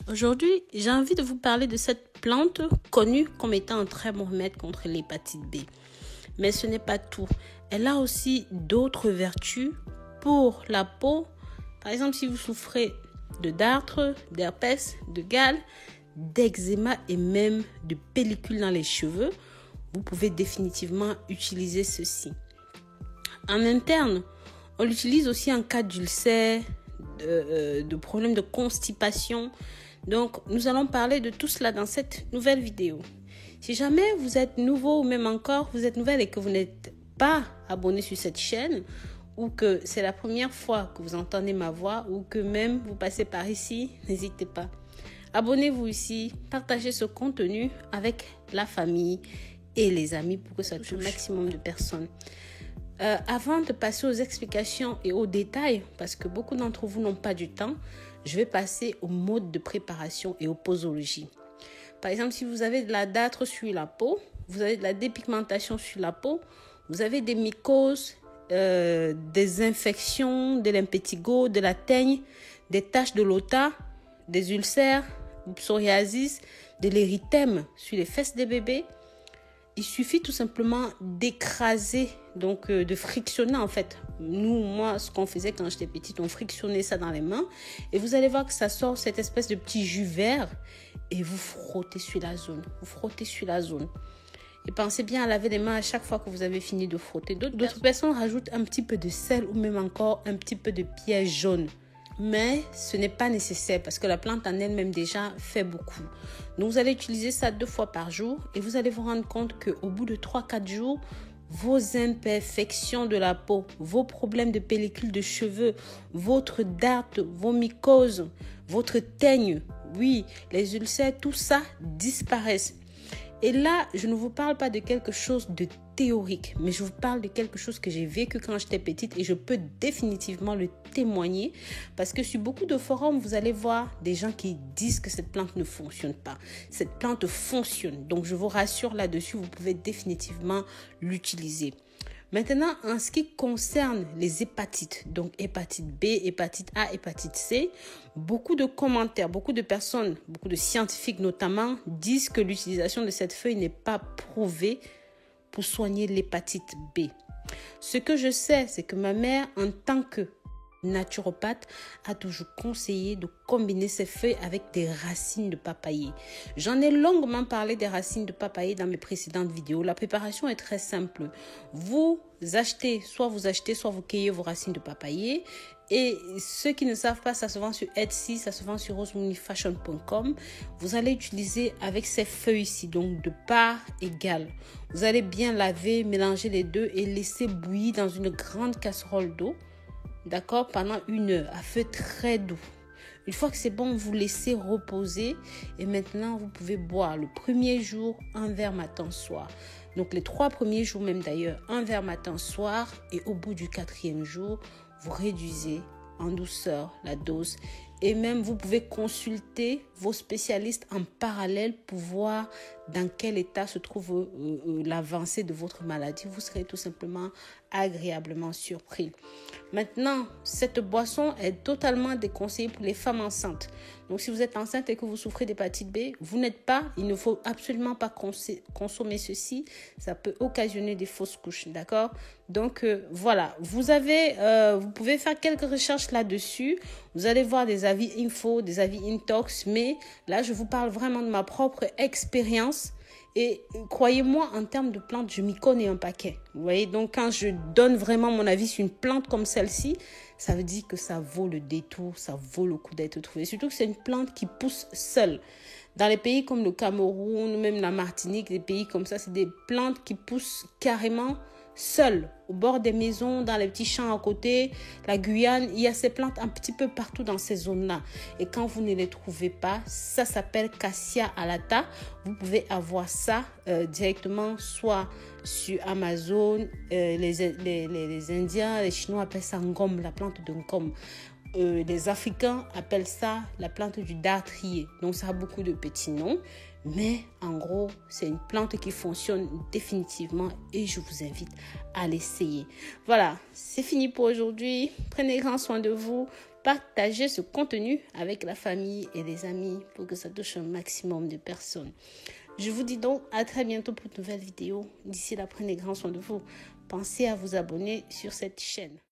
Aujourd'hui, j'ai envie de vous parler de cette plante connue comme étant un très bon remède contre l'hépatite B. Mais ce n'est pas tout. Elle a aussi d'autres vertus pour la peau. Par exemple, si vous souffrez de dartre, d'herpès, de gale, d'eczéma et même de pellicules dans les cheveux, vous pouvez définitivement utiliser ceci. En interne, on l'utilise aussi en cas d'ulcère, de problèmes de constipation. Donc, nous allons parler de tout cela dans cette nouvelle vidéo. Si jamais vous êtes nouveau ou même encore vous êtes nouvelle et que vous n'êtes pas abonné sur cette chaîne ou que c'est la première fois que vous entendez ma voix ou que même vous passez par ici, n'hésitez pas. Abonnez-vous ici, partagez ce contenu avec la famille et les amis pour que ça touche le maximum de personnes. Avant de passer aux explications et aux détails, parce que beaucoup d'entre vous n'ont pas du temps, je vais passer au mode de préparation et aux posologies. Par exemple, si vous avez de la dartre sur la peau, vous avez de la dépigmentation sur la peau, vous avez des mycoses, des infections, de l'impétigo, de la teigne, des taches de l'ota, des ulcères, du psoriasis, de l'érythème sur les fesses des bébés. Il suffit tout simplement d'écraser, donc de frictionner en fait. Moi, ce qu'on faisait quand j'étais petite, on frictionnait ça dans les mains et vous allez voir que ça sort cette espèce de petit jus vert et vous frottez sur la zone. Et pensez bien à laver les mains à chaque fois que vous avez fini de frotter. D'autres personnes rajoutent un petit peu de sel ou même encore un petit peu de pierre jaune. Mais ce n'est pas nécessaire parce que la plante en elle-même déjà fait beaucoup. Donc vous allez utiliser ça 2 fois par jour et vous allez vous rendre compte qu'au bout de 3-4 jours, vos imperfections de la peau, vos problèmes de pellicule de cheveux, votre dartre, vos mycoses, votre teigne, oui, les ulcères, tout ça disparaissent. Et là, je ne vous parle pas de quelque chose de théorique, mais je vous parle de quelque chose que j'ai vécu quand j'étais petite et je peux définitivement le témoigner parce que sur beaucoup de forums, vous allez voir des gens qui disent que cette plante ne fonctionne pas. Cette plante fonctionne, donc je vous rassure là-dessus, vous pouvez définitivement l'utiliser. Maintenant, en ce qui concerne les hépatites, donc hépatite B, hépatite A, hépatite C, beaucoup de commentaires, beaucoup de personnes, beaucoup de scientifiques notamment, disent que l'utilisation de cette feuille n'est pas prouvée pour soigner l'hépatite B. Ce que je sais, c'est que ma mère, en tant que naturopathe, a toujours conseillé de combiner ces feuilles avec des racines de papayer. J'en ai longuement parlé des racines de papayer dans mes précédentes vidéos. La préparation est très simple. Vous achetez, soit vous cueillez vos racines de papayer. Et ceux qui ne savent pas, ça se vend sur Etsy, ça se vend sur rosemoneyfashion.com. Vous allez utiliser avec ces feuilles-ci, donc de part égale. Vous allez bien laver, mélanger les deux et laisser bouillir dans une grande casserole d'eau. D'accord, pendant 1 heure, à feu très doux. Une fois que c'est bon, vous laissez reposer et maintenant, vous pouvez boire le premier jour, 1 verre matin, soir. Donc, les 3 premiers jours même d'ailleurs, 1 verre matin, soir. Et au bout du 4e jour, vous réduisez en douceur la dose. Et même, vous pouvez consulter vos spécialistes en parallèle pour voir dans quel état se trouve l'avancée de votre maladie. Vous serez tout simplement agréablement surpris. Maintenant, cette boisson est totalement déconseillée pour les femmes enceintes. Donc, si vous êtes enceinte et que vous souffrez d'hépatite B, il ne faut absolument pas consommer ceci. Ça peut occasionner des fausses couches, d'accord? Donc, voilà. Vous pouvez faire quelques recherches là-dessus. Vous allez voir des avis info, des avis intox, mais là, je vous parle vraiment de ma propre expérience. Et croyez-moi, en termes de plantes, je m'y connais un paquet. Vous voyez, donc quand je donne vraiment mon avis sur une plante comme celle-ci, ça veut dire que ça vaut le détour, ça vaut le coup d'être trouvé. Surtout que c'est une plante qui pousse seule. Dans les pays comme le Cameroun, ou même la Martinique, des pays comme ça, c'est des plantes qui poussent carrément seules, au bord des maisons, dans les petits champs à côté, la Guyane. Il y a ces plantes un petit peu partout dans ces zones-là. Et quand vous ne les trouvez pas, ça s'appelle Cassia alata. Vous pouvez avoir ça directement, soit sur Amazon. Les Indiens, les Chinois appellent ça ngom, la plante de ngom. Les Africains appellent ça la plante du dartrier. Donc, ça a beaucoup de petits noms. Mais en gros, c'est une plante qui fonctionne définitivement et je vous invite à l'essayer. Voilà, c'est fini pour aujourd'hui. Prenez grand soin de vous. partagez ce contenu avec la famille et les amis pour que ça touche un maximum de personnes. Je vous dis donc à très bientôt pour de nouvelles vidéos. D'ici là, prenez grand soin de vous. Pensez à vous abonner sur cette chaîne.